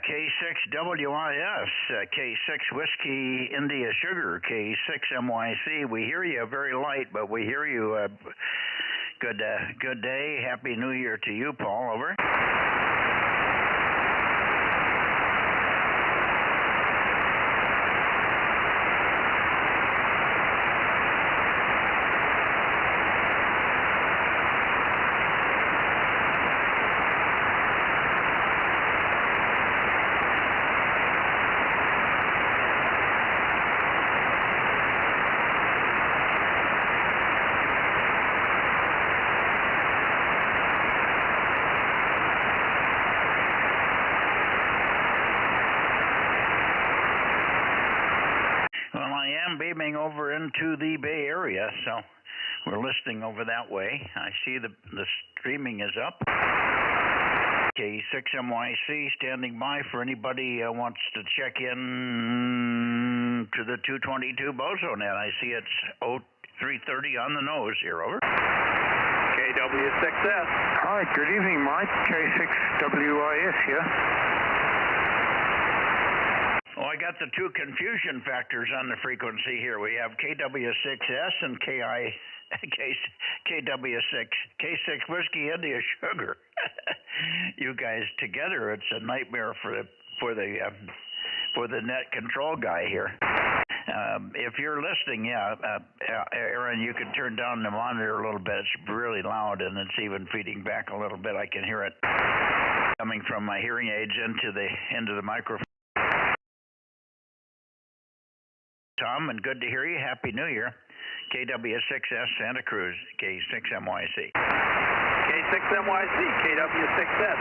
K6WIS, K6 Whiskey India Sugar, K6MYC. We hear you very light, but we hear you. Good day. Happy New Year to you, Paul. Over. Beaming over into the Bay Area, so we're listening over that way. I see the streaming is up. K6MYC standing by for anybody wants to check in to the 222 Bozo Net. I see it's 0330 on the nose here. Over. KW6S. Hi, good evening, Mike. K6WIS here. Oh, I got the two confusion factors on the frequency here. We have KW6S and KW6, K6 Whiskey India Sugar. You guys together, it's a nightmare for the net control guy here. If you're listening, Aaron, you can turn down the monitor a little bit. It's really loud, and it's even feeding back a little bit. I can hear it coming from my hearing aids into the microphone. Tom, and good to hear you. Happy New Year. KW6S Santa Cruz, K6MYC. K6MYC, KW6S.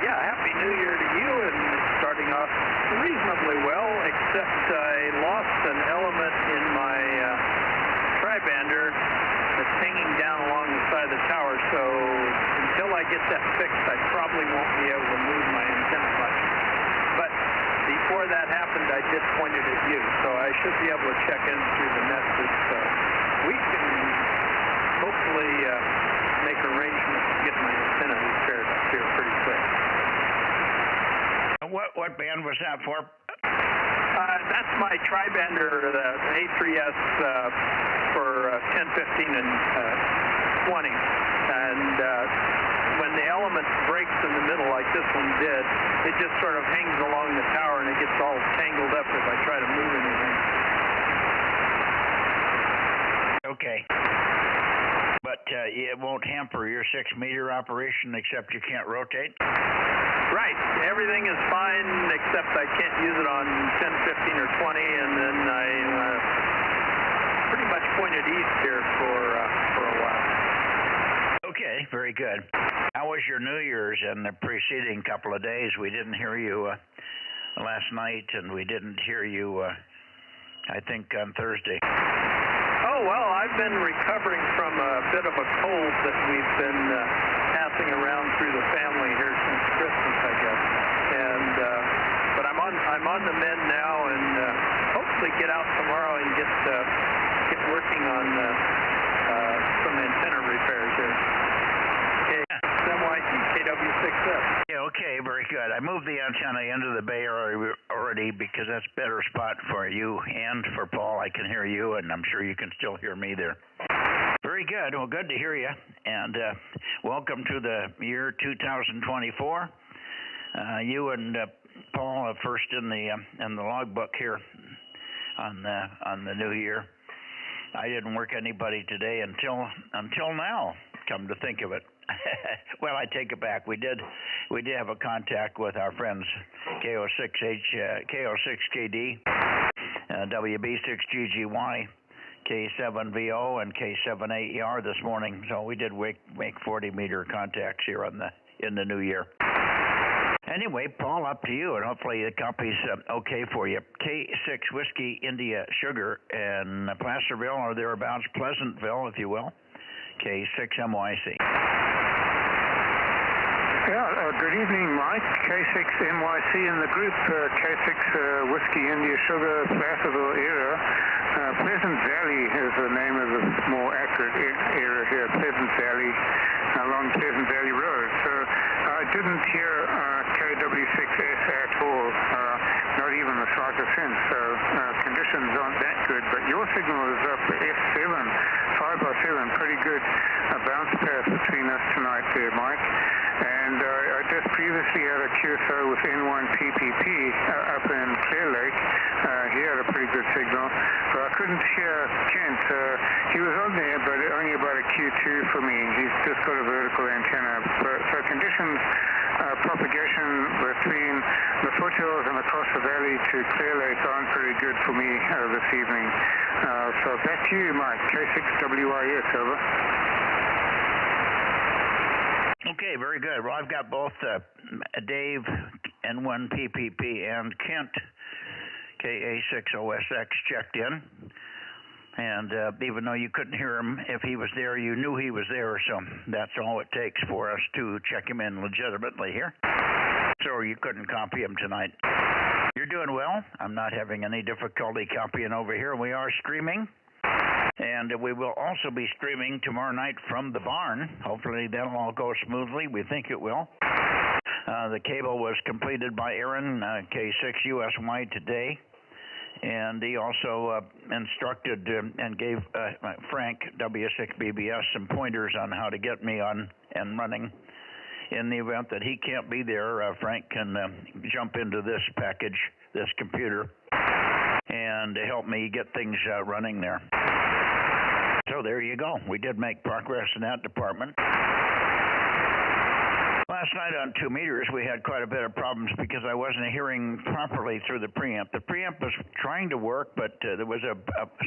Happy New Year to you, and starting off reasonably well, except I lost an element in my tri-bander that's hanging down along the side of the tower, so until I get that fixed, I probably won't be able to move my antenna much. But before that happened, I did point it at you, so I should be able to check in through the net this week and hopefully make arrangements to get my antenna repaired up here pretty quick. What band was that for? That's my tri-bander, the A3S for 10, 15, and 20. And when the element breaks in the middle like this one did, it just sort of hangs along the tower and it gets all tangled up if I try to move anything. Okay. But it won't hamper your 6-meter operation except you can't rotate? Right. Everything is fine except I can't use it on 10, 15, or 20, and then I pretty much pointed east here for a while. Okay, very good. How was your New Year's and the preceding couple of days? We didn't hear you last night, and we didn't hear you, I think, on Thursday. Oh, well, I've been recovering from a bit of a cold that we've been passing around through the family here since Christmas, I guess. And but I'm on the mend now, and hopefully get out tomorrow and get working on some antenna repairs here. KWYC, KW6S. Yeah, okay, very good. I moved the antenna into the Bay Area already because that's a better spot for you and for Paul. I can hear you, and I'm sure you can still hear me there. Very good. Well, good to hear you, and welcome to the year 2024. You and Paul are first in the logbook here on the new year. I didn't work anybody today until now. Come to think of it. Well, I take it back. We did have a contact with our friends KO6KD, WB6GGY, K7VO, and K78ER this morning. So we did make 40-meter contacts here in the new year. Anyway, Paul, up to you, and hopefully the copy's okay for you. K6 Whiskey India Sugar in Placerville or thereabouts, Pleasantville, if you will. K6MYC. Yeah, good evening, Mike. K6MYC in the group, K6 Whiskey India Sugar, Placerville area. Pleasant Valley is the name of the more accurate area here, Pleasant Valley, along Pleasant Valley Road. So I didn't hear KW6S at us tonight there, Mike. And I just previously had a QSO with N1PPP up in Clear Lake. He had a pretty good signal, but I couldn't hear Kent. He was on there, but only about a Q2 for me. He's just got a vertical antenna. So conditions, propagation between the foothills and across the valley to Clear Lake aren't pretty good for me this evening. So back to you, Mike. K6WIS, over. Okay, very good. Well, I've got both Dave, N1PPP, and Kent, KA6OSX, checked in. And even though you couldn't hear him, if he was there, you knew he was there. So that's all it takes for us to check him in legitimately here. So you couldn't copy him tonight. You're doing well. I'm not having any difficulty copying over here. We are streaming. And we will also be streaming tomorrow night from the barn. Hopefully that'll all go smoothly. We think it will. The cable was completed by Aaron, K6USY, today. And he also instructed and gave Frank, W6BBS, some pointers on how to get me on and running. In the event that he can't be there, Frank can jump into this package, this computer, and help me get things running there. So there you go. We did make progress in that department. Last night on 2 meters, we had quite a bit of problems because I wasn't hearing properly through the preamp. The preamp was trying to work, but there was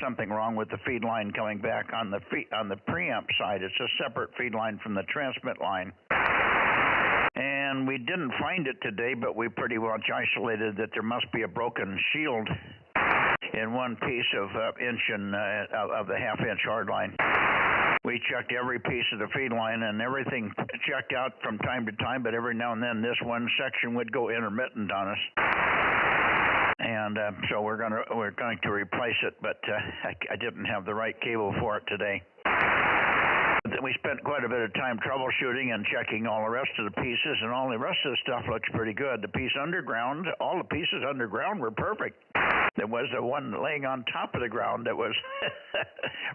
something wrong with the feed line coming back on the preamp side. It's a separate feed line from the transmit line. And we didn't find it today, but we pretty much isolated that there must be a broken shield in one piece of of the half-inch hard line. We checked every piece of the feed line, and everything checked out from time to time, but every now and then this one section would go intermittent on us. And so we're going to replace it, but I didn't have the right cable for it today. We spent quite a bit of time troubleshooting and checking all the rest of the pieces, and all the rest of the stuff looks pretty good. The piece underground, all the pieces underground were perfect. There was the one laying on top of the ground that was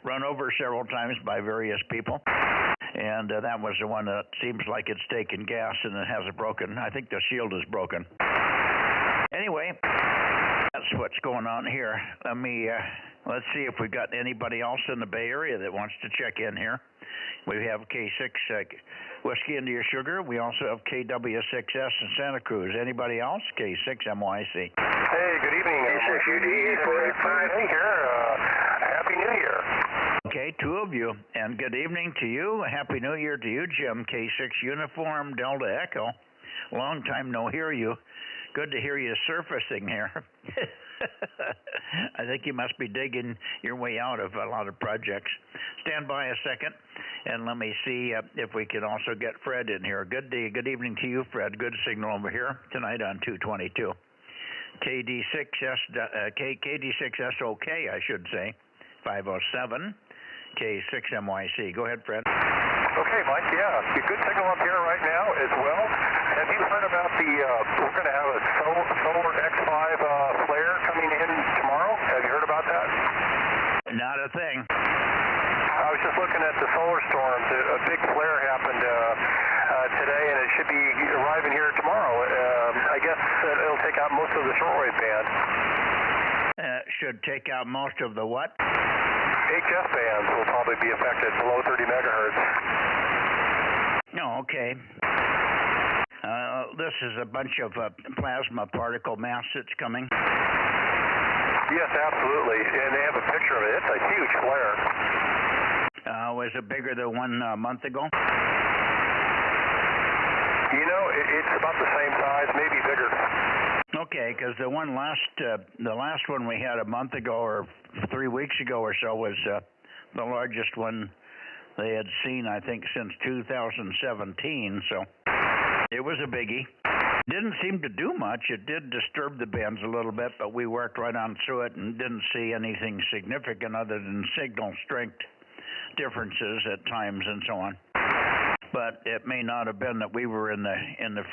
run over several times by various people, and that was the one that seems like it's taken gas and it has a broken, I think the shield is broken. Anyway, that's what's going on here. Let's see if we've got anybody else in the Bay Area that wants to check in here. We have K6 Whiskey India Sugar. We also have KW6S in Santa Cruz. Anybody else? K6MYC. Hey, good evening. K6UD485 here. Happy New Year. Okay, 2 of you. And good evening to you. Happy New Year to you, Jim. K6 Uniform Delta Echo. Long time no hear you. Good to hear you surfacing here. I think you must be digging your way out of a lot of projects. Stand by a second, and let me see if we can also get Fred in here. Good evening to you, Fred. Good signal over here tonight on 222. KD6SOK, I should say, 507. K6MYC. Go ahead, Fred. Okay, Mike, yeah, good signal up here right now as well. Have you heard about we're going to have a solar X5 flare coming in tomorrow? Have you heard about that? Not a thing. I was just looking at the solar storms. A big flare happened today, and it should be arriving here tomorrow. I guess it'll take out most of the shortwave band. Should take out most of the what? HF bands will probably be affected below 30 megahertz. Oh, okay. This is a bunch of plasma particle mass that's coming. Yes, absolutely. And they have a picture of it. It's a huge flare. Was it bigger than one month ago? You know, it's about the same size, maybe bigger. Okay, because the last one we had a month ago or 3 weeks ago or so was the largest one they had seen, I think, since 2017. So it was a biggie. Didn't seem to do much. It did disturb the bands a little bit, but we worked right on through it and didn't see anything significant other than signal strength differences at times and so on. But it may not have been that we were in the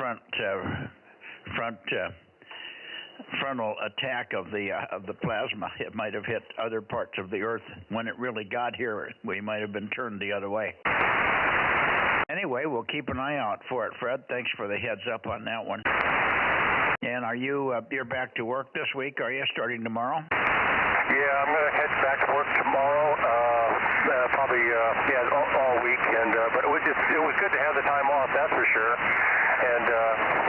frontal attack of the plasma. It might have hit other parts of the Earth. When it really got here, we might have been turned the other way. Anyway, we'll keep an eye out for it, Fred. Thanks for the heads up on that one. And are you, you're back to work this week, are you, starting tomorrow? Yeah, I'm going to head back to work tomorrow, probably, all week. And but it was good to have the time off, that's for sure. And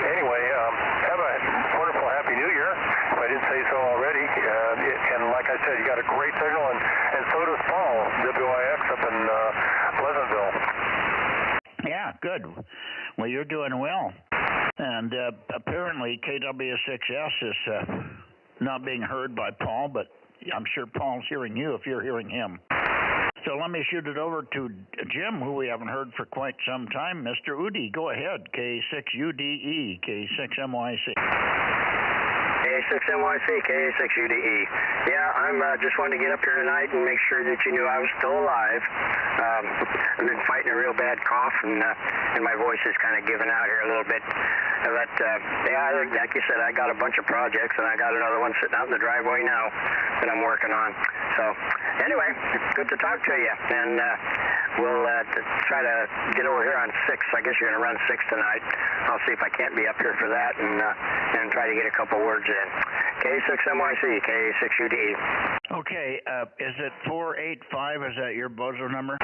anyway, have a wonderful Happy New Year, if I didn't say so already. And like I said, you got a great signal, and so does Paul, WIX up in Pleasantville. Yeah, good. Well, you're doing well. And apparently KW6S is not being heard by Paul, but I'm sure Paul's hearing you if you're hearing him. So let me shoot it over to Jim, who we haven't heard for quite some time. Mr. Udi, go ahead. K6UDE, K6MYC. K6NYC, K6UDE. Yeah, I'm just wanted to get up here tonight and make sure that you knew I was still alive. I've been fighting a real bad cough, and my voice is kind of giving out here a little bit. But, yeah, like you said, I got a bunch of projects, and I got another one sitting out in the driveway now that I'm working on. So, anyway, it's good to talk to you, and we'll try to get over here on 6. I guess you're going to run 6 tonight. I'll see if I can't be up here for that and try to get a couple words in. K6MYC, K6UDE. Okay, is it 485? Is that your Bozo number?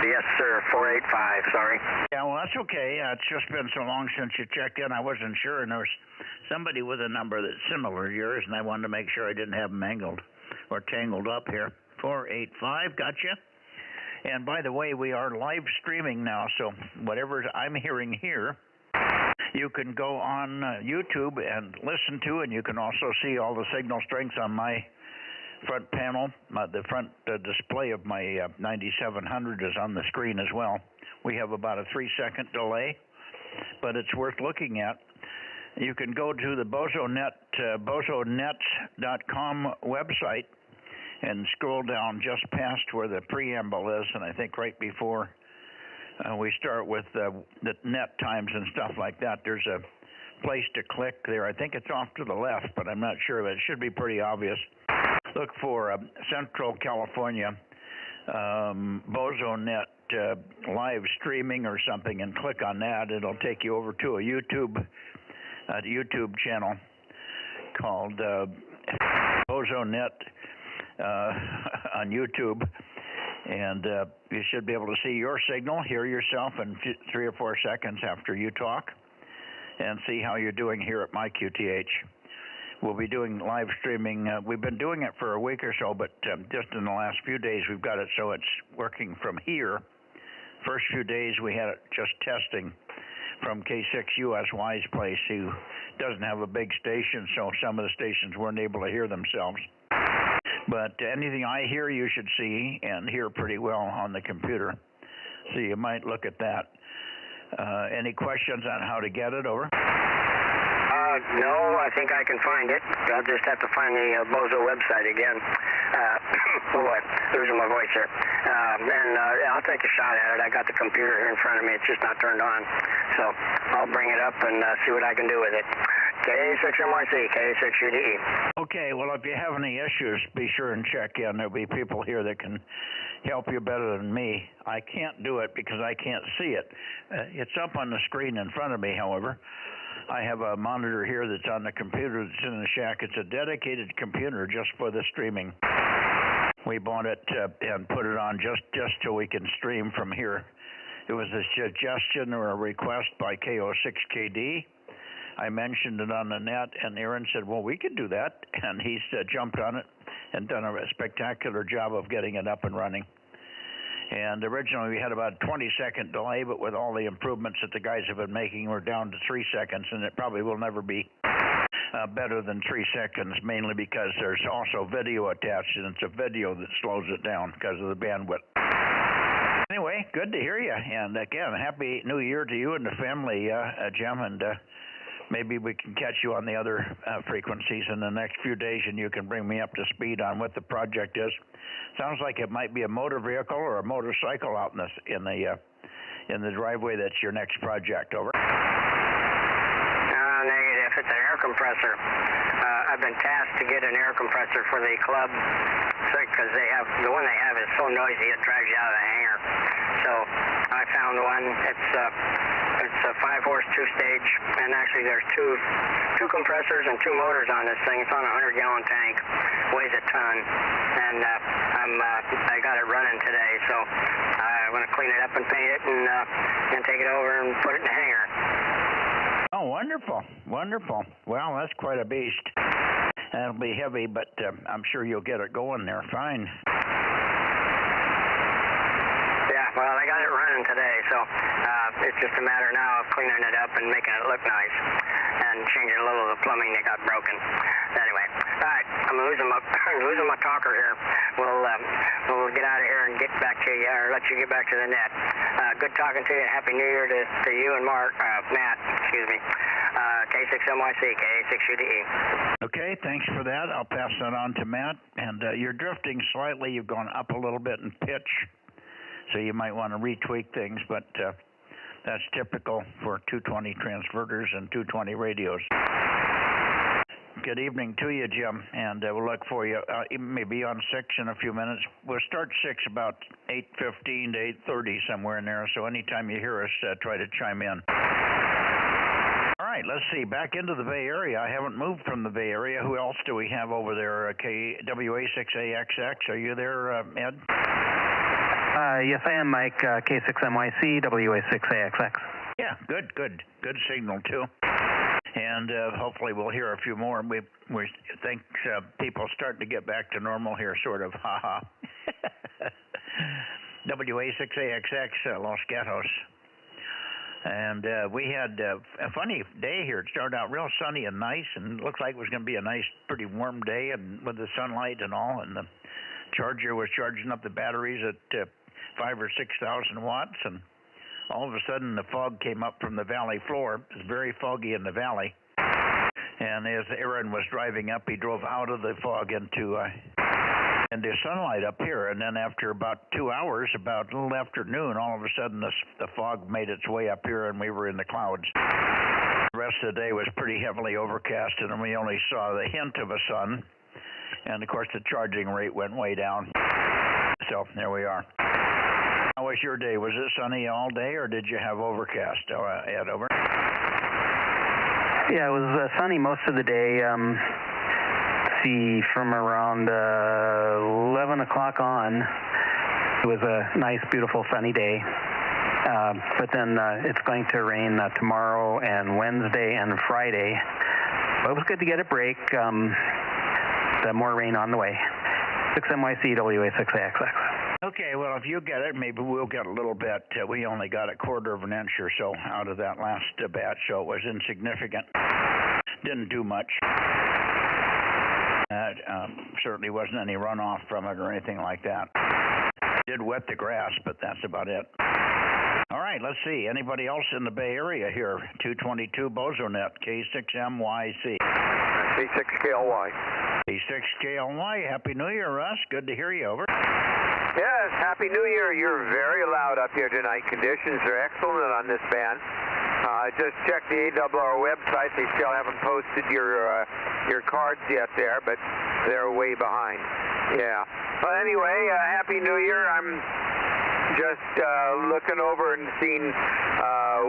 Yes, sir, 485, sorry. Yeah, well, that's okay. It's just been so long since you checked in, I wasn't sure, and there was somebody with a number that's similar to yours, and I wanted to make sure I didn't have them mangled or tangled up here. 485, gotcha. And by the way, we are live streaming now, so whatever I'm hearing here, you can go on YouTube and listen to, and you can also see all the signal strengths on my front panel. The front display of my 9700 is on the screen as well. We have about a 3-second delay, but it's worth looking at. You can go to the Bozo Net, bozonets.com website and scroll down just past where the preamble is, and I think right before we start with the net times and stuff like that, there's a place to click there. I think it's off to the left, but I'm not sure, but it should be pretty obvious. Look for Central California Bozo Net live streaming or something and click on that. It'll take you over to a YouTube channel called Bozo Net on YouTube. And you should be able to see your signal, hear yourself in 3 or 4 seconds after you talk, and see how you're doing here at my QTH. We'll be doing live streaming. We've been doing it for a week or so, but just in the last few days we've got it so it's working from here. First few days we had it just testing from K6USY's place, who doesn't have a big station, so some of the stations weren't able to hear themselves. But anything I hear, you should see and hear pretty well on the computer. So you might look at that. Any questions on how to get it over? No, I think I can find it. I'll just have to find the Bozo website again. Boy, losing my voice here. I'll take a shot at it. I got the computer here in front of me. It's just not turned on. So I'll bring it up and see what I can do with it. K6NYC, K6UDE. Okay, well, if you have any issues, be sure and check in. There'll be people here that can help you better than me. I can't do it because I can't see it. It's up on the screen in front of me, however. I have a monitor here that's on the computer that's in the shack. It's a dedicated computer just for the streaming. We bought it and put it on just so we can stream from here. It was a suggestion or a request by KO6KD. I mentioned it on the net, and Aaron said, well, we could do that. And he's jumped on it and done a spectacular job of getting it up and running. And originally we had about a 20-second delay, but with all the improvements that the guys have been making, we're down to 3 seconds, and it probably will never be better than 3 seconds, mainly because there's also video attached, and it's a video that slows it down because of the bandwidth. Anyway, good to hear you. And again, Happy New Year to you and the family, Jim, and maybe we can catch you on the other frequencies in the next few days, and you can bring me up to speed on what the project is. Sounds like it might be a motor vehicle or a motorcycle out in the driveway. That's your next project. Over. Negative. It's an air compressor. I've been tasked to get an air compressor for the club because the one they have is so noisy it drags you out of the hangar. So I I found one. It's a 5-horse 2-stage, and actually there's two compressors and 2 motors on this thing. It's on a 100-gallon tank, weighs a ton, and I got it running today. So I'm going to clean it up and paint it, and take it over and put it in the hangar. Oh, wonderful, wonderful. Well, that's quite a beast. That'll be heavy, but I'm sure you'll get it going there fine. Yeah, well, I got it running today, so it's just a matter now of cleaning it up and making it look nice and changing a little of the plumbing that got broken. Anyway, all right, I'm losing my talker here. We'll get out of here and get back to you, or let you get back to the net. Good talking to you. Happy New Year to you and Matt, excuse me. K6MYC, K86UDE. Okay, thanks for that. I'll pass that on to Matt. And you're drifting slightly. You've gone up a little bit in pitch, so you might want to retweak things, but that's typical for 220 transverters and 220 radios. Good evening to you, Jim, and we'll look for you maybe on 6 in a few minutes. We'll start 6 about 8:15 to 8:30, somewhere in there, so anytime you hear us, try to chime in. All right, let's see. Back into the Bay Area. I haven't moved from the Bay Area. Who else do we have over there? WA6AXX. Are you there, Ed? Yes, I am, Mike. K6MYC, WA6AXX. Yeah, good signal, too. And hopefully we'll hear a few more. We think people starting to get back to normal here, sort of. Ha-ha. WA6AXX, Los Gatos. And we had a funny day here. It started out real sunny and nice, and looked like it was going to be a nice, pretty warm day, and with the sunlight and all. And the charger was charging up the batteries at 5,000 or 6,000 watts, and all of a sudden the fog came up from the valley floor. It was very foggy in the valley. And as Aaron was driving up, he drove out of the fog into sunlight up here. And then after about 2 hours, about a little after noon, all of a sudden the fog made its way up here and we were in the clouds. The rest of the day was pretty heavily overcast, and we only saw the hint of a sun. And of course the charging rate went way down. So there we are. How was your day? Was it sunny all day, or did you have overcast? Ed, over. Yeah, it was sunny most of the day. From around 11 o'clock on, it was a nice, beautiful, sunny day. But then it's going to rain tomorrow and Wednesday and Friday. But it was good to get a break. More rain on the way. 6MYC, WA6AXX. Okay, well, if you get it, maybe we'll get a little bit. We only got a 1/4 of an inch or so out of that last batch, so it was insignificant. Didn't do much. Certainly wasn't any runoff from it or anything like that. Did wet the grass, but that's about it. All right, let's see. Anybody else in the Bay Area here? 222 Bozo Net, K6MYC. K6KLY. K6KLY. Happy New Year, Russ. Good to hear you. Over. Yes, Happy New Year. You're very loud up here tonight. Conditions are excellent on this band. I just checked the ARRL website. They still haven't posted your cards yet there, but they're way behind. Yeah. Well, anyway, Happy New Year. I'm just looking over and seeing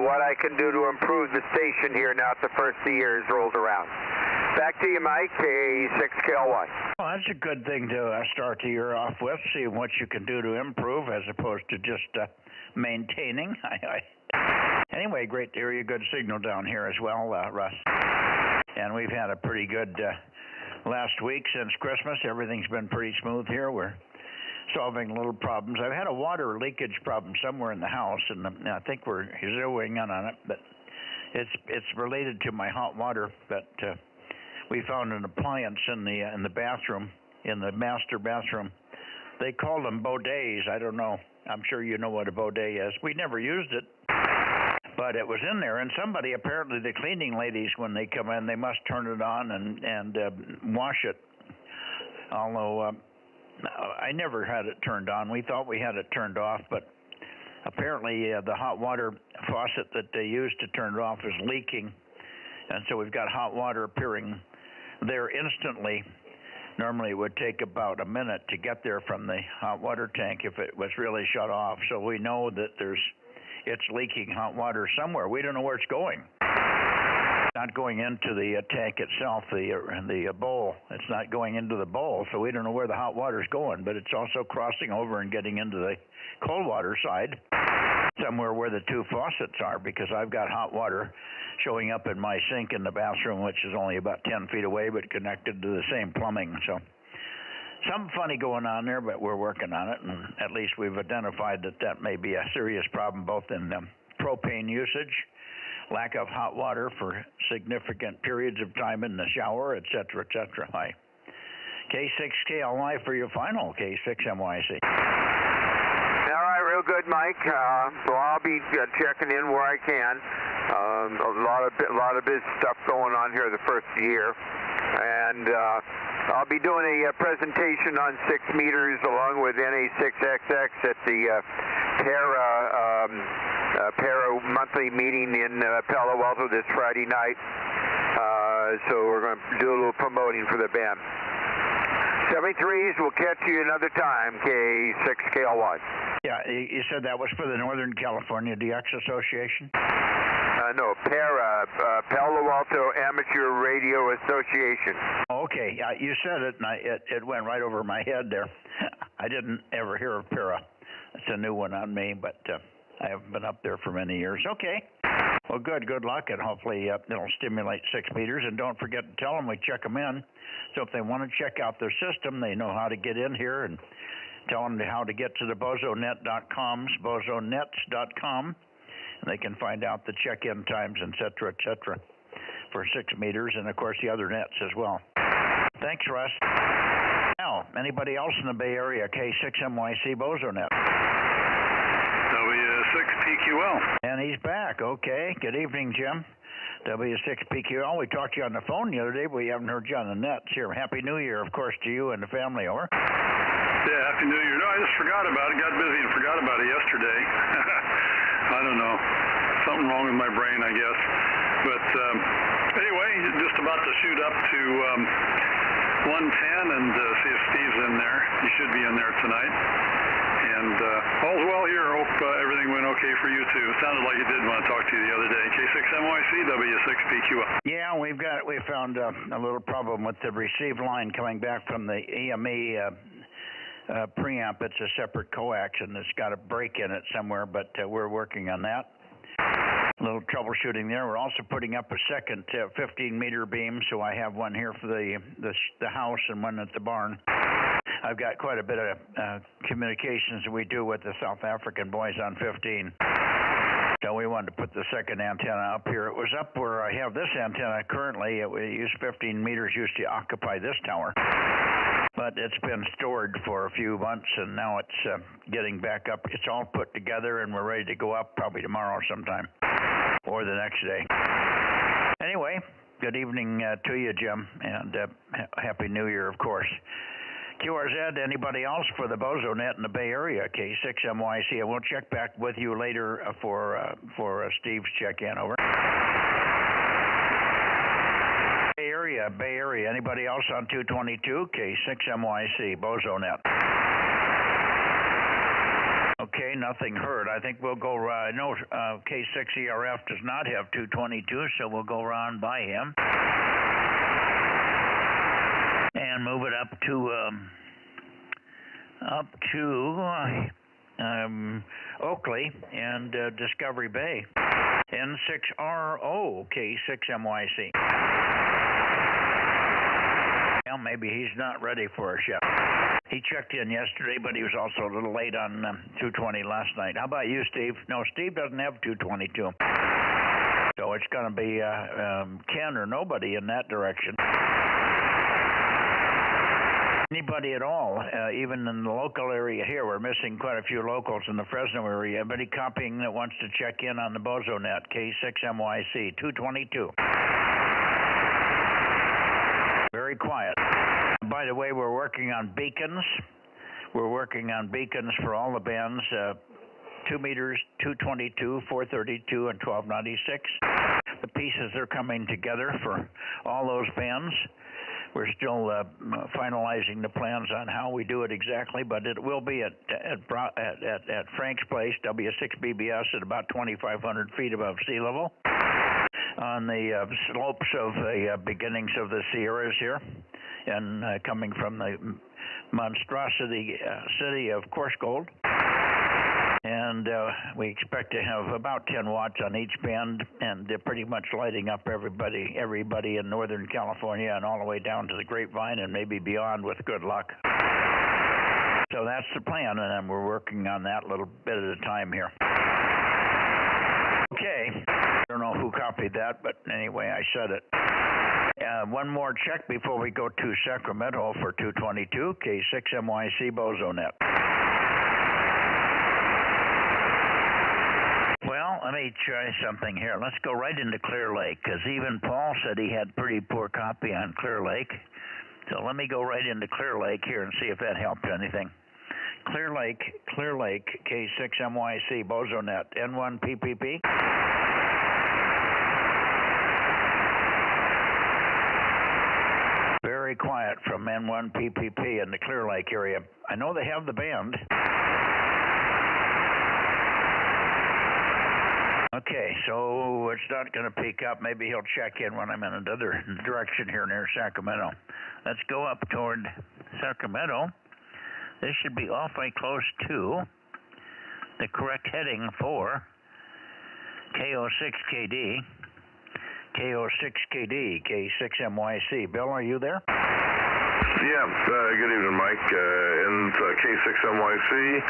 what I can do to improve the station here now that the first of the year is rolled around. Back to you, Mike, K6KLY. Well, that's a good thing to start the year off with, seeing what you can do to improve as opposed to just maintaining. Anyway, great to hear you. Good signal down here as well, Russ. And we've had a pretty good last week since Christmas. Everything's been pretty smooth here. We're solving little problems. I've had a water leakage problem somewhere in the house, and I think we're zeroing in on it, but it's related to my hot water. But we found an appliance in the bathroom, in the master bathroom. They call them bidets. I don't know. I'm sure you know what a bidet is. We never used it, but it was in there. And somebody, apparently the cleaning ladies, when they come in, they must turn it on and wash it. Although I never had it turned on. We thought we had it turned off, but apparently the hot water faucet that they used to turn it off is leaking. And so we've got hot water appearing there instantly. Normally it would take about a minute to get there from the hot water tank if it was really shut off. So we know that there's it's leaking hot water somewhere. We don't know where it's going. It's not going into the tank itself, the bowl. It's not going into the bowl, so we don't know where the hot water's going, but it's also crossing over and getting into the cold water side, somewhere where the two faucets are, because I've got hot water showing up in my sink in the bathroom, which is only about 10 feet away, but connected to the same plumbing. So something funny going on there, but we're working on it, and at least we've identified that may be a serious problem, both in propane usage, lack of hot water for significant periods of time in the shower, et cetera, et cetera. Hi. K6KLY for your final, K6MYC. All right, real good, Mike. So I'll be checking in where I can. A lot of biz stuff going on here the first year, and I'll be doing a presentation on 6 meters along with NA6XX at the Para monthly meeting in Palo Alto this Friday night. So we're going to do a little promoting for the band. 73s, we'll catch you another time, K6KLY. Yeah, you said that was for the Northern California DX Association? No, Palo Alto Amateur Radio Association. Okay, you said it, and it went right over my head there. I didn't ever hear of Para. It's a new one on me, but I haven't been up there for many years. Okay. Well, good luck, and hopefully it'll stimulate 6 meters. And don't forget to tell them we check them in. So if they want to check out their system, they know how to get in here, and tell them how to get to the bozonet.com, bozonets.com. And they can find out the check-in times, et cetera, for 6 meters, and, of course, the other nets as well. Thanks, Russ. Now, anybody else in the Bay Area, K6MYC Bozo Net? W6PQL. And he's back. Okay. Good evening, Jim. W6PQL. We talked to you on the phone the other day, but we haven't heard you on the nets here. Happy New Year, of course, to you and the family. Over. Yeah, Happy New Year. No, I just forgot about it. Got busy and forgot about it yesterday. I don't know. Something wrong with my brain, I guess. But anyway, just about to shoot up to 110 and see if Steve's in there. He should be in there tonight. And all's well here. Hope everything went okay for you, too. Sounded like you did want to talk to you the other day. K6MYC, W6PQL. Yeah, we found a little problem with the receive line coming back from the EME preamp. It's a separate coax, and it's got a break in it somewhere, but we're working on that. A little troubleshooting there. We're also putting up a second 15-meter beam, so I have one here for the house and one at the barn. I've got quite a bit of communications that we do with the South African boys on 15. So we wanted to put the second antenna up here. It was up where I have this antenna currently. It used 15 meters used to occupy this tower. But it's been stored for a few months, and now it's getting back up. It's all put together, and we're ready to go up probably tomorrow sometime or the next day. Anyway, good evening to you, Jim, and Happy New Year, of course. QRZ, anybody else for the Bozo Net in the Bay Area, K6MYC, and we'll check back with you later for Steve's check-in, over. Bay Area, anybody else on 222, K6MYC, Bozo Net. Okay, nothing heard. I think we'll go, no, K6ERF does not have 222, so we'll go around by him. And move it up to Oakley and Discovery Bay. N6RO, K6MYC. Well, maybe he's not ready for us yet. He checked in yesterday, but he was also a little late on 220 last night. How about you, Steve? No, Steve doesn't have 222. So it's going to be Ken or nobody in that direction. Anybody at all, even in the local area here. We're missing quite a few locals in the Fresno area. Anybody copying that wants to check in on the Bozo Net, K6MYC, 222. Very quiet. By the way, we're working on beacons. We're working on beacons for all the bands, 2 meters, 222, 432, and 1296. The pieces are coming together for all those bands. We're still finalizing the plans on how we do it exactly, but it will be at Frank's place, W6BBS, at about 2,500 feet above sea level, on the slopes of the beginnings of the Sierras here, and coming from the monstrosity city of Coarse Gold. And we expect to have about 10 watts on each band, and they're pretty much lighting up everybody in Northern California and all the way down to the Grapevine and maybe beyond with good luck. So that's the plan, and we're working on that a little bit at a time here. Okay, I don't know who copied that, but anyway, I said it. One more check before we go to Sacramento for 222, K6MYC Bozo Net. Well, let me try something here. Let's go right into Clear Lake, because even Paul said he had pretty poor copy on Clear Lake. So let me go right into Clear Lake here and see if that helped anything. Clear Lake, K6MYC, Bozo Net, N1 PPP. Very quiet from N1 PPP in the Clear Lake area. I know they have the band. Okay, so it's not going to peak up. Maybe he'll check in when I'm in another direction here near Sacramento. Let's go up toward Sacramento. This should be awfully close to the correct heading for KO6KD. KO6KD, K6MYC. Bill, are you there? Yeah, good evening, Mike. In K6MYC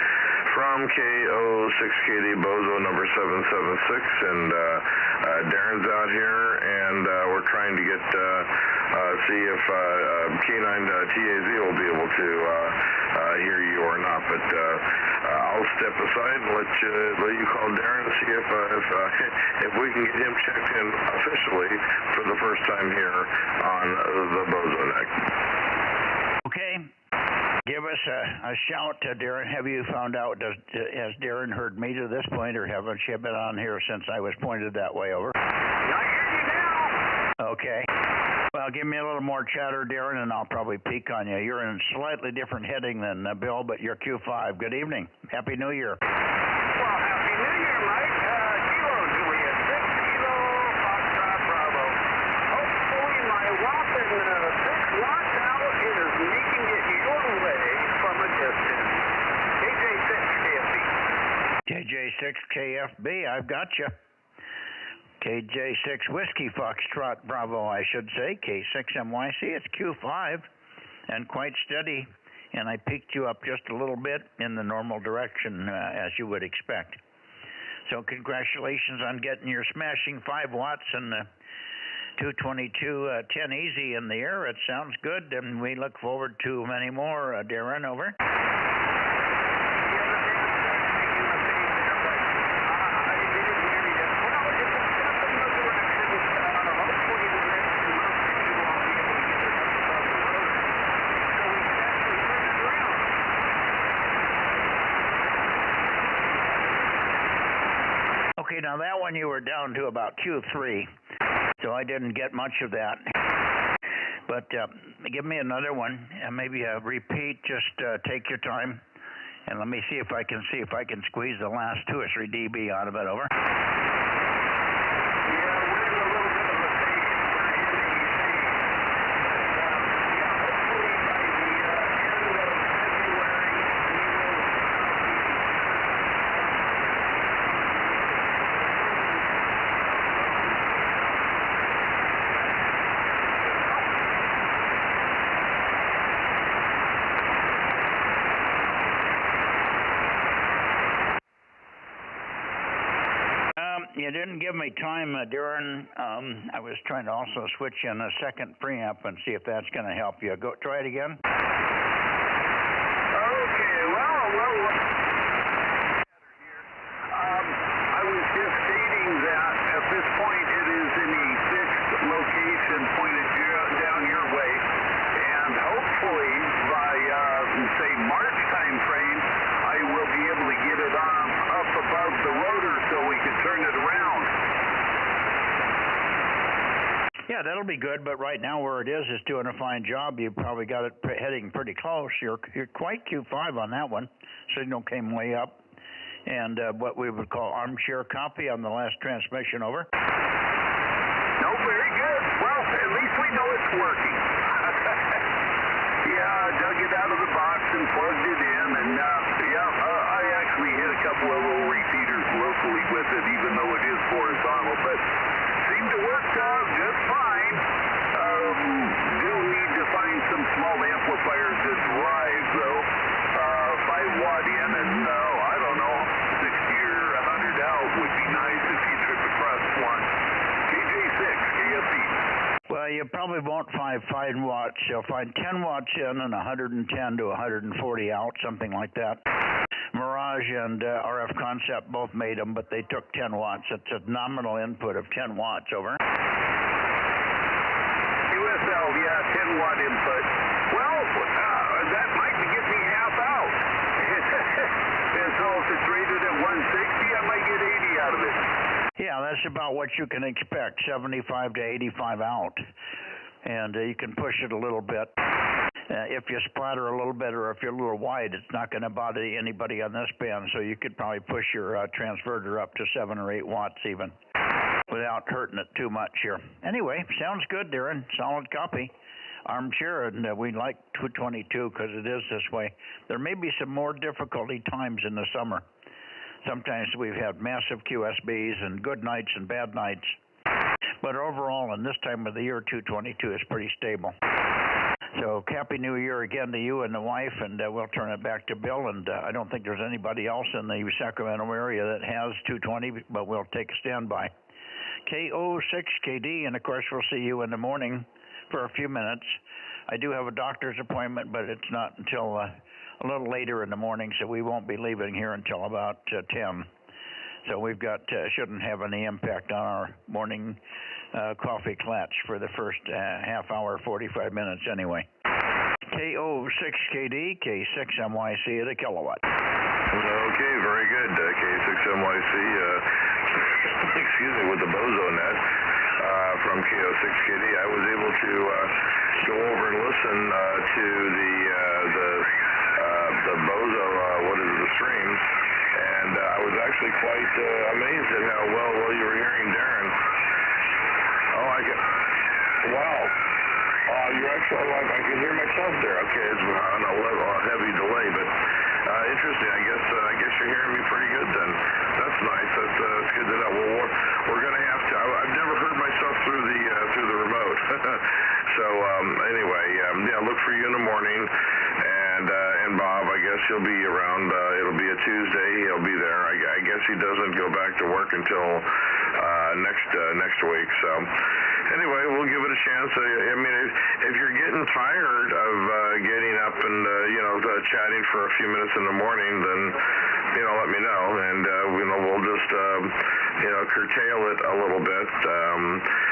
from KO6KD Bozo number 776, and Darren's out here, and we're trying to get see if K9 TAZ will be able to hear you or not. But I'll step aside and let you call Darren and see if we can get him checked in officially for the first time here on the Bozo Net. Okay. Give us a shout, Darren. Have you found out, has Darren heard me to this point, or haven't you been on here since I was pointed that way over? I hear you now. Okay. Well, give me a little more chatter, Darren, and I'll probably peek on you. You're in a slightly different heading than Bill, but you're Q5. Good evening. Happy New Year. Well, Happy New Year, Mike. Kilo Juliet, 6 Kilo Foxtrot Bravo. Hopefully my whopping 6 watts out is making it your way from a distance. KJ6 KFB. KJ6 KFB, I've got you. KJ6 Whiskey Foxtrot Bravo, I should say. K6MYC, it's Q5 and quite steady. And I peaked you up just a little bit in the normal direction, as you would expect. So congratulations on getting your smashing 5 watts and 222 10 easy in the air. It sounds good, and we look forward to many more. Darren, over. Okay, now that one you were down to about Q3, so I didn't get much of that. But give me another one, and maybe a repeat. Just take your time, and let me see if I can squeeze the last 2 or 3 dB out of it. Over. You didn't give me time, Darren. I was trying to also switch in a second preamp and see if that's going to help you. Go try it again. Okay, well. I was just stating that at this point it is in a fixed location pointed down your way, and hopefully by say March time frame, I will be able to get it up above the rotor so we can turn it around. Yeah, that'll be good, but right now where it is doing a fine job. You probably got it heading pretty close. You're quite Q5 on that one. Signal came way up. And what we would call armchair copy on the last transmission, over. No, very good. Well, at least we know it's working. Yeah, I dug it out of the box and plugged it in, and I actually hit a couple of little repeaters locally with it, even though it is horizontal, but seemed to work just fine. Do need to find some small amplifiers that drive, though. 5 watt in and, I don't know, 60 or 100 out would be nice if you trip across one. KJ6, KFC. Well, you probably won't find 5 watts. You'll find 10 watts in and 110 to 140 out, something like that. Mirage and RF Concept both made them, but they took 10 watts. It's a nominal input of 10 watts, over. USL, yeah, 10 watt input. Well, that might get me half out. And so if it's rated at 160, I might get 80 out of it. Yeah, that's about what you can expect, 75 to 85 out. And you can push it a little bit. If you splatter a little bit or if you're a little wide, it's not going to bother anybody on this band, so you could probably push your transverter up to 7 or 8 watts even without hurting it too much here. Anyway, sounds good, Darren. Solid copy. Armchair, and we like 222 because it is this way. There may be some more difficulty times in the summer. Sometimes we've had massive QSBs and good nights and bad nights. But overall, in this time of the year, 222 is pretty stable. So Happy New Year again to you and the wife, and we'll turn it back to Bill. And I don't think there's anybody else in the Sacramento area that has 220, but we'll take a standby. KO6KD, and of course we'll see you in the morning for a few minutes. I do have a doctor's appointment, but it's not until a little later in the morning, so we won't be leaving here until about 10. So we've got shouldn't have any impact on our morning coffee clutch for the first half hour, 45 minutes anyway. KO6KD, K6MYC at a kilowatt. Okay, very good. K6MYC, excuse me, with the Bozo Net from KO6KD. I was able to go over and listen to the Bozo, the streams, and I was actually quite amazed at how well you were hearing Darren. Wow. You're actually, I can hear myself there. Okay, it's on a heavy delay, but interesting. I guess you're hearing me pretty good then. That's nice. That's good to know. Well, we're going to have to. I've never heard myself through the remote. So anyway, look for you in the morning, and Bob, I guess he'll be around. It'll be a Tuesday. He'll be there. I guess he doesn't go back to work until next week. So anyway, we'll give it a chance. I mean, if you're getting tired of getting up and chatting for a few minutes in the morning, then let me know, and we'll just curtail it a little bit.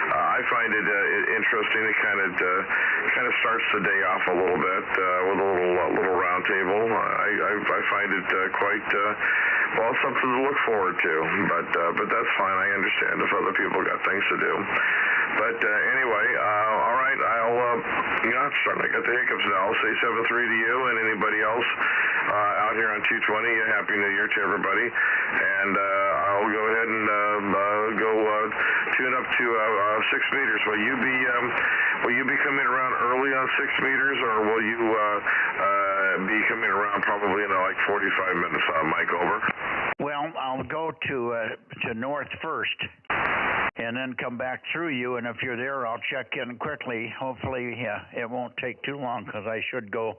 I find it interesting. It kind of starts the day off a little bit with a little round table. I find it quite something to look forward to. But that's fine. I understand if other people got things to do. But anyway, all right. I'm starting to get the hiccups now. I'll say 7-3 to you and anybody else out here on 220. Happy New Year to everybody. And I'll go ahead and go tune up to 6 meters. Will you be coming around early on 6 meters, or will you be coming around probably in like 45 minutes? Mike, over. Well, I'll go to north first, and then come back through you. And if you're there, I'll check in quickly. Hopefully, it won't take too long because I should go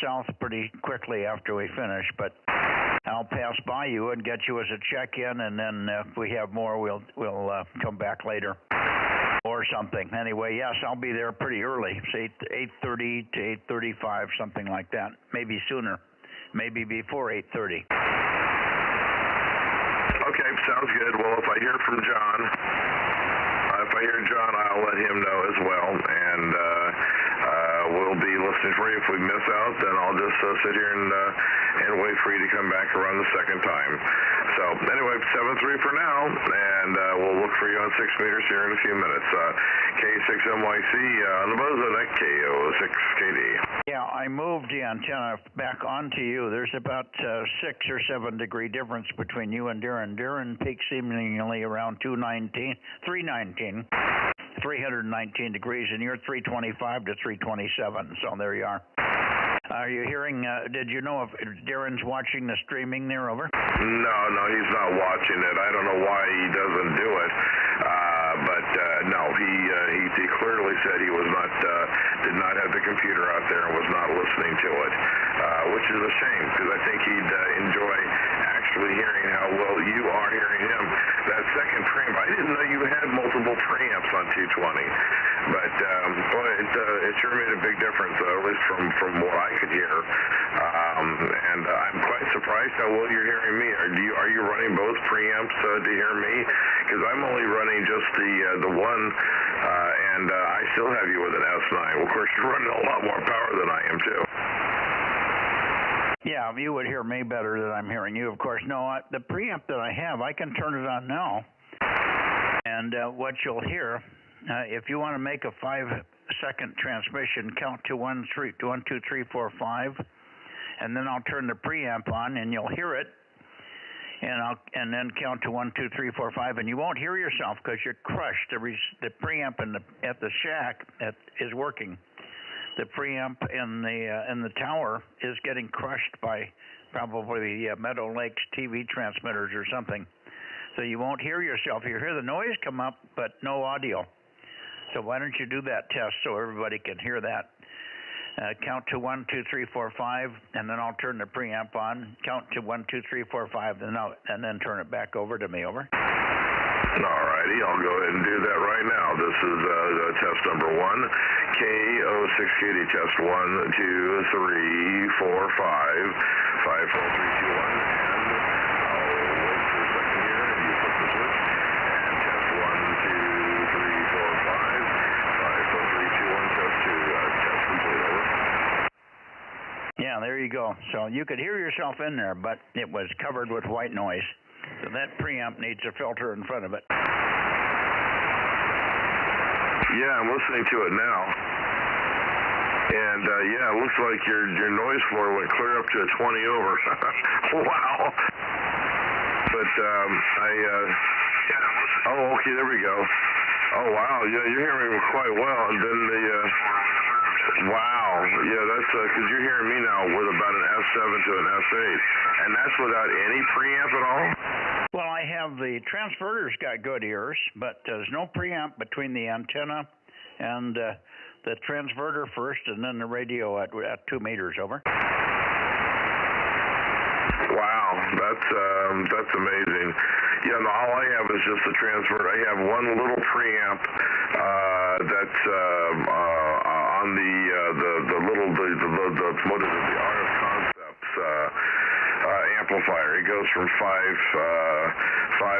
south pretty quickly after we finish. But I'll pass by you and get you as a check-in, and then if we have more, we'll come back later or something. Anyway, yes, I'll be there pretty early, say 8:30 to 8:35, something like that. Maybe sooner, maybe before 8:30. Okay, sounds good. Well, if I hear from John, I'll let him know as well, and we'll be listening for you. If we miss out, then I'll just sit here and wait for you to come back around the second time. So anyway, 7-3 for now. and we'll look for you on 6 meters here in a few minutes. K6MYC on the Bozo Net, KO6KD. Yeah, I moved the antenna back onto you. There's about 6 or 7 degree difference between you and Darren. Darren peaks seemingly around 319 degrees, and you're 325 to 327. So there you are. Are you hearing, did you know if Darren's watching the streaming there, over? No, he's not watching it. I don't know why he doesn't do it. But no, he clearly said he was not, did not have the computer out there and was not listening to it, which is a shame, because I think he'd enjoy actually hearing how well you are hearing him. That second preamp, I didn't know you had multiple preamps on 220, but boy, it sure made a big difference, at least from what I could hear. And I'm quite surprised how well you're hearing me. Are you running both preamps to hear me? Because I'm only running just the one, and I still have you with an S9. Of course, you're running a lot more power than I am too. Yeah, you would hear me better than I'm hearing you, of course. No, the preamp that I have, I can turn it on now. And what you'll hear, if you want to make a 5-second transmission, count to 1, 2, 3, 4, 5, and then I'll turn the preamp on, and you'll hear it. And then count to 1, 2, 3, 4, 5, and you won't hear yourself because you're crushed. The preamp at the shack is working. The preamp in the tower is getting crushed by probably Meadow Lakes TV transmitters or something. So you won't hear yourself. You hear the noise come up, but no audio. So why don't you do that test so everybody can hear that? Count to 1, 2, 3, 4, 5, and then I'll turn the preamp on. Count to 1, 2, 3, 4, 5, and then turn it back over to me. Over. All righty, I'll go ahead and do that right now. This is test number 1, KO6KD, test 1, 2, 3, 4, 5, 5, 4, 3, 2, 1, and I'll wait for a second here, and you flip the switch, and test 1, 2, 3, 4, 5, 5, 4, 3, 2, 1, test 2, test complete, over. Yeah, there you go. So you could hear yourself in there, but it was covered with white noise. So that preamp needs a filter in front of it. Yeah, I'm listening to it now. And yeah, it looks like your noise floor went clear up to a 20 over. Wow. But oh, okay, there we go. Oh, wow. Yeah, you're hearing me quite well. And then wow. Yeah, that's because you're hearing me now with about an S7 to an S8. And that's without any preamp at all? Well, I have the transverter's got good ears, but there's no preamp between the antenna and the transverter first, and then the radio at 2 meters, over. Wow, that's amazing. Yeah, no, all I have is just the transverter. I have one little preamp that's on the what is it? The Art of Concepts amplifier. It goes from 5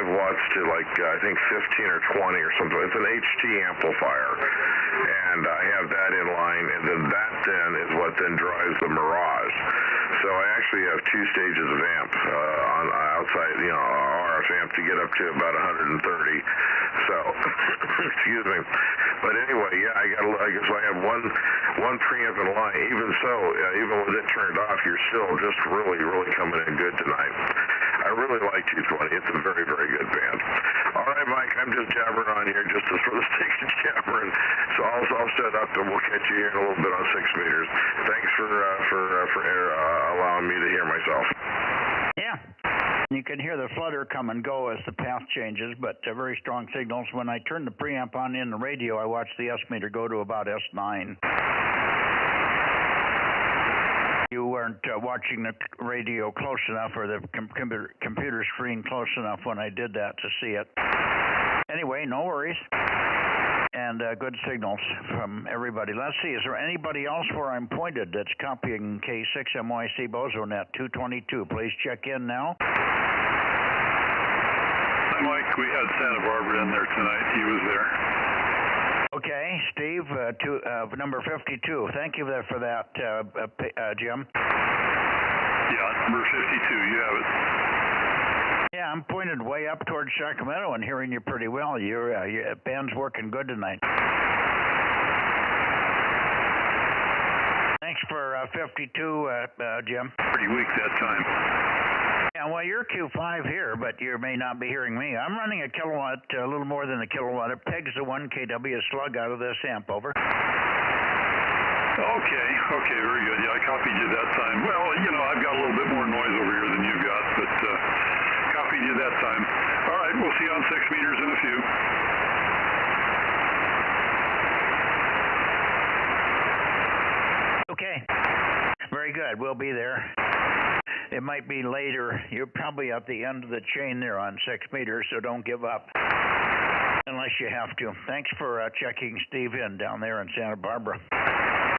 watts to like I think 15 or 20 or something. It's an HT amplifier, and I have that in line, and then that is what then drives the Mirage. So I actually have 2 stages of amp on outside, RF amp to get up to about 130. So excuse me. But anyway, yeah, I guess I have one preamp in line. Even so, even with it turned off, you're still just really coming in good tonight. I really like 220. It's a very, very good band. All right, Mike, I'm just jabbering on here just for the sake of jabbering. So I'll set up and we'll catch you here in a little bit on 6 meters. Thanks for allowing me to hear myself. Yeah. You can hear the flutter come and go as the path changes, but very strong signals. When I turn the preamp on in the radio, I watch the S meter go to about S9. You weren't watching the radio close enough or the computer screen close enough when I did that to see it. Anyway, no worries. And good signals from everybody. Let's see, is there anybody else where I'm pointed that's copying K6MYC Bozo Net 222? Please check in now. Hi, Mike. We had Santa Barbara in there tonight. He was there. Okay, Steve, number 52. Thank you for that, Jim. Yeah, number 52. You have it. Yeah, I'm pointed way up towards Sacramento and hearing you pretty well. Your band's working good tonight. Thanks for 52, Jim. Pretty weak that time. Yeah, well, you're Q5 here, but you may not be hearing me. I'm running a kilowatt, a little more than a kilowatt. It pegs a 1 kW slug out of this amp, over. Okay, very good. Yeah, I copied you that time. Well, I've got a little bit more noise over here than you've got, but copied you that time. All right, we'll see you on 6 meters in a few. Okay, very good. We'll be there. It might be later. You're probably at the end of the chain there on 6 meters, so don't give up unless you have to. Thanks for checking Steve in down there in Santa Barbara.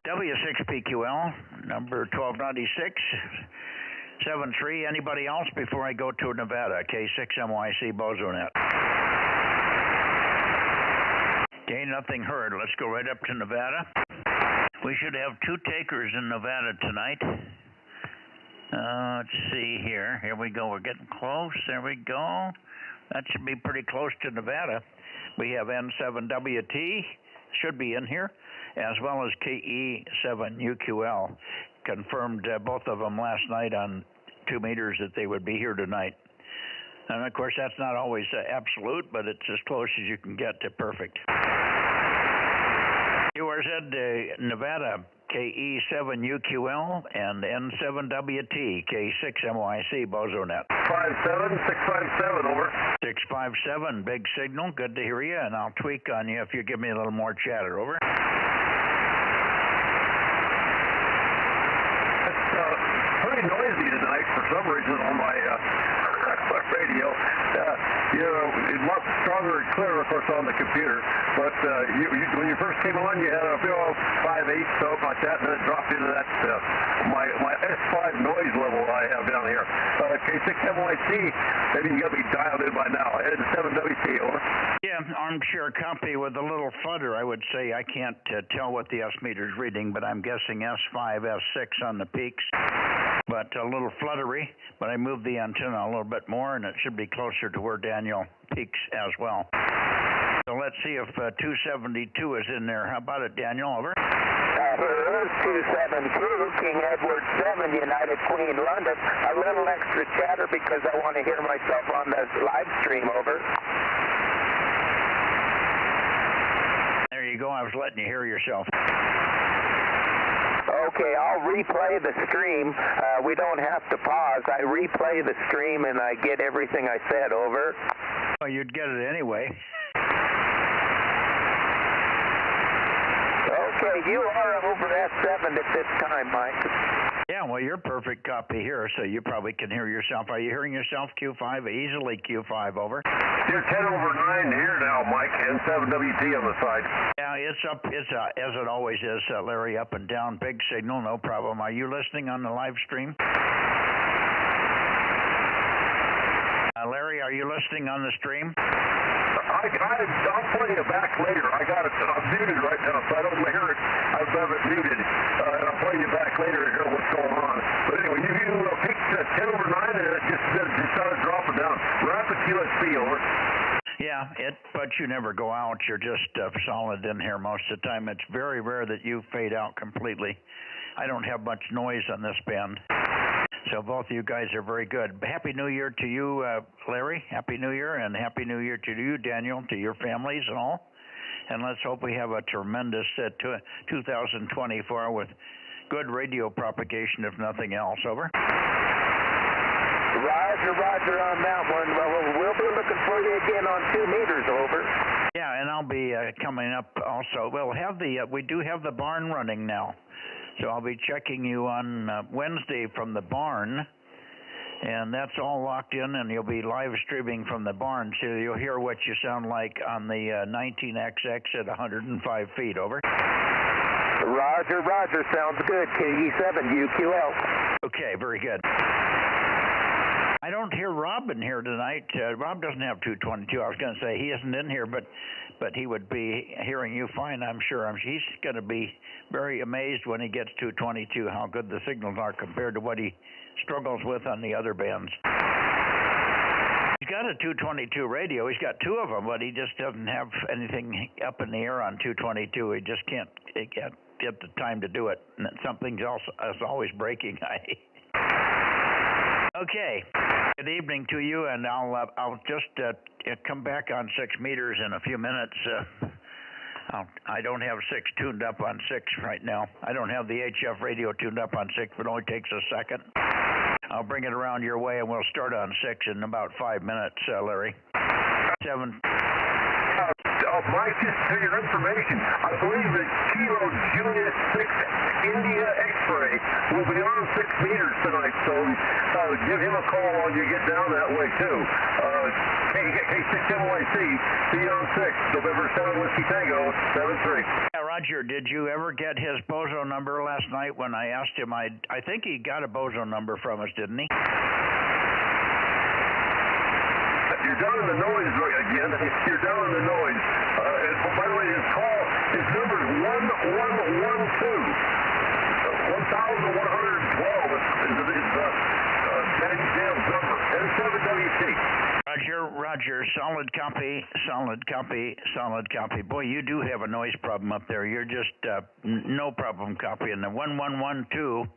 W6PQL, number 1296-73. Anybody else before I go to Nevada? K6MYC Bozo Net. Okay, nothing heard. Let's go right up to Nevada. We should have 2 takers in Nevada tonight. Let's see here. Here we go. We're getting close. There we go. That should be pretty close to Nevada. We have N7WT, should be in here, as well as KE7UQL. Confirmed both of them last night on 2 meters that they would be here tonight. And of course, that's not always absolute, but it's as close as you can get to perfect. URZ Nevada, KE7UQL, and N7WT, K6MYC Bozo Net. 57657, over. 657, big signal, good to hear you, and I'll tweak on you if you give me a little more chatter, over. It's pretty noisy tonight for some reason on my radio. It's much stronger and clearer, of course, on the computer. But when you first came on, you had a 5.8, something like that, and then it dropped into that my S5 noise level I have down here. K6MYC, maybe you got me dialed in by now. N7WT, over. Yeah, armchair copy with a little flutter. I would say I can't tell what the S meter's reading, but I'm guessing S5, S6 on the peaks. But a little fluttery, but I moved the antenna a little bit more, and it should be closer to where Daniel peaks as well. So let's see if 272 is in there. How about it, Daniel? Over. Here is 272, King Edward 7, United Queen, London. A little extra chatter because I want to hear myself on the live stream, over. There you go. I was letting you hear yourself. Okay, I'll replay the stream. We don't have to pause. I replay the stream and I get everything I said, over. Well, you'd get it anyway. Okay, you are over S7 at this time, Mike. Yeah, well, you're perfect copy here, so you probably can hear yourself. Are you hearing yourself, Q5? Easily Q5, over. You're 10 over 9 here now, Mike, and 7WT on the side. Yeah, it's up, as it always is, Larry, up and down, big signal, no problem. Are you listening on the live stream? Larry, are you listening on the stream? I'll play you back later. I got it. I'm muted right now, so I don't hear it. I have it muted. And I'll play you back later to hear what's going on. But anyway, you peaked 10 over 9 and it just started dropping down. Rapid QSP, over. Yeah, but you never go out. You're just solid in here most of the time. It's very rare that you fade out completely. I don't have much noise on this band. So both of you guys are very good. Happy New Year to you, Larry. Happy New Year, and Happy New Year to you, Daniel, to your families and all. And let's hope we have a tremendous 2024 with good radio propagation, if nothing else. Over. Roger on that one. Well, we'll be looking for you again on 2 meters, over. Yeah, and I'll be coming up also. We do have the barn running now. So I'll be checking you on Wednesday from the barn, and that's all locked in, and you'll be live streaming from the barn, so you'll hear what you sound like on the 19XX at 105 feet, over. Roger, sounds good. KE7UQL. Okay, very good. I don't hear Rob in here tonight. Rob doesn't have 222. I was going to say he isn't in here, but he would be hearing you fine, I'm sure. He's going to be very amazed when he gets 222 how good the signals are compared to what he struggles with on the other bands. got a 222 radio. He's got two of them, but he just doesn't have anything up in the air on 222. He just can't get the time to do it. And something's else is always breaking. Okay. Good evening to you, and I'll just come back on 6 meters in a few minutes. I don't have 6 tuned up on 6 right now. I don't have the HF radio tuned up on 6, but it only takes a second. I'll bring it around your way, and we'll start on 6 in about 5 minutes, Larry. 7. Mike, just for your information, I believe that Kilo Juliet 6 India X-ray will be on 6 meters tonight, so give him a call while you get down that way, too. K6NYC, be on 6, November 7 Whiskey Tango, 73. Yeah, Roger, did you ever get his Bozo number last night when I asked him? I think he got a Bozo number from us, didn't he? You're down in the noise again. You're down in the noise. And by the way, his number is 1112. 1112 is Daddy Sam's number. N7WT. Roger, solid copy. Boy, you do have a noise problem up there. You're just no problem copying the 1112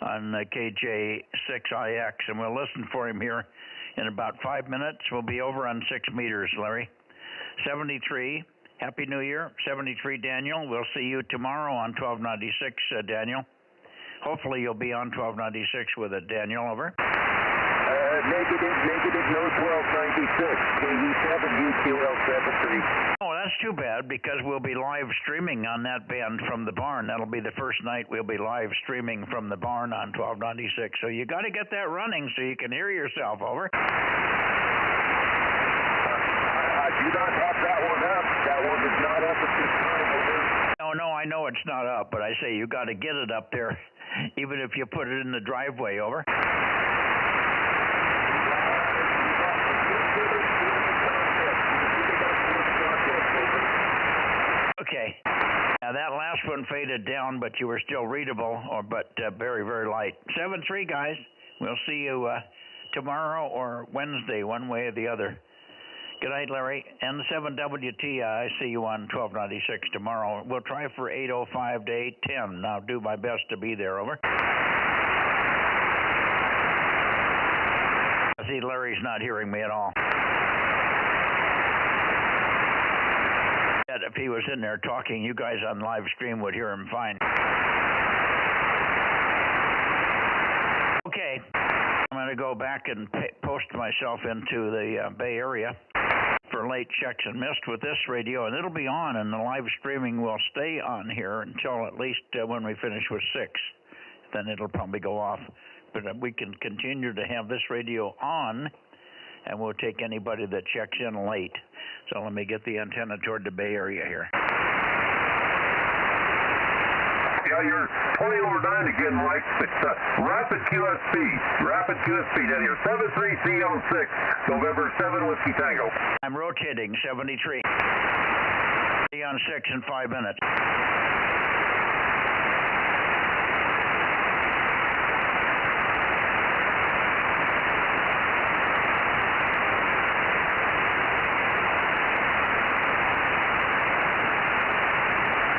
on KJ6IX, and we'll listen for him here in about 5 minutes. We'll be over on 6 meters, Larry. 73, Happy New Year. 73, Daniel. We'll see you tomorrow on 1296, Daniel. Hopefully you'll be on 1296 with it, Daniel. Over. Negative, no 1296. KE7UQL73. Oh, that's too bad, because we'll be live streaming on that band from the barn. That'll be the first night we'll be live streaming from the barn on 1296. So you got to get that running so you can hear yourself. Over. I do not have that one up. That one is not up at this time. Over. No, I know it's not up, but I say you got to get it up there, even if you put it in the driveway. Over. Okay. Now that last one faded down, but you were still readable, but very, very light. 7-3, guys. We'll see you tomorrow or Wednesday, one way or the other. Good night, Larry. N7WT, I see you on 1296 tomorrow. We'll try for 8:05 to 8:10. I'll do my best to be there. Over. I see Larry's not hearing me at all. If he was in there talking, you guys on live stream would hear him fine. Okay, I'm going to go back and post myself into the Bay Area for late checks and missed with this radio, and it'll be on, and the live streaming will stay on here until at least when we finish with 6. Then it'll probably go off. But we can continue to have this radio on, and we'll take anybody that checks in late. So let me get the antenna toward the Bay Area here. Yeah, you're 20 over 9 again, Mike. It's Rapid QSP. Rapid QSP down here. 73C06, November 7 Whiskey Tango. I'm rotating, 73. Be on 6 in 5 minutes.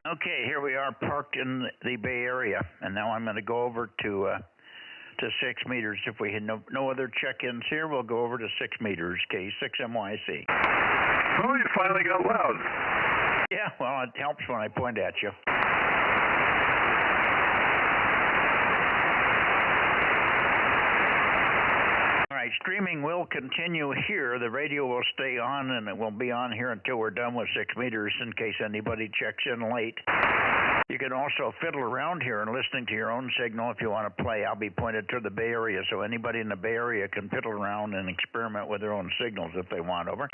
Okay, here we are parked in the Bay Area, and now I'm going to go over to 6 meters. If we had no other check-ins here, we'll go over to 6 meters, K6MYC. Oh, you finally got loud. Yeah, well, it helps when I point at you. All right, streaming will continue here. The radio will stay on, and it will be on here until we're done with 6 meters in case anybody checks in late. You can also fiddle around here and listening to your own signal if you want to play. I'll be pointed to the Bay Area, so anybody in the Bay Area can fiddle around and experiment with their own signals if they want. Over.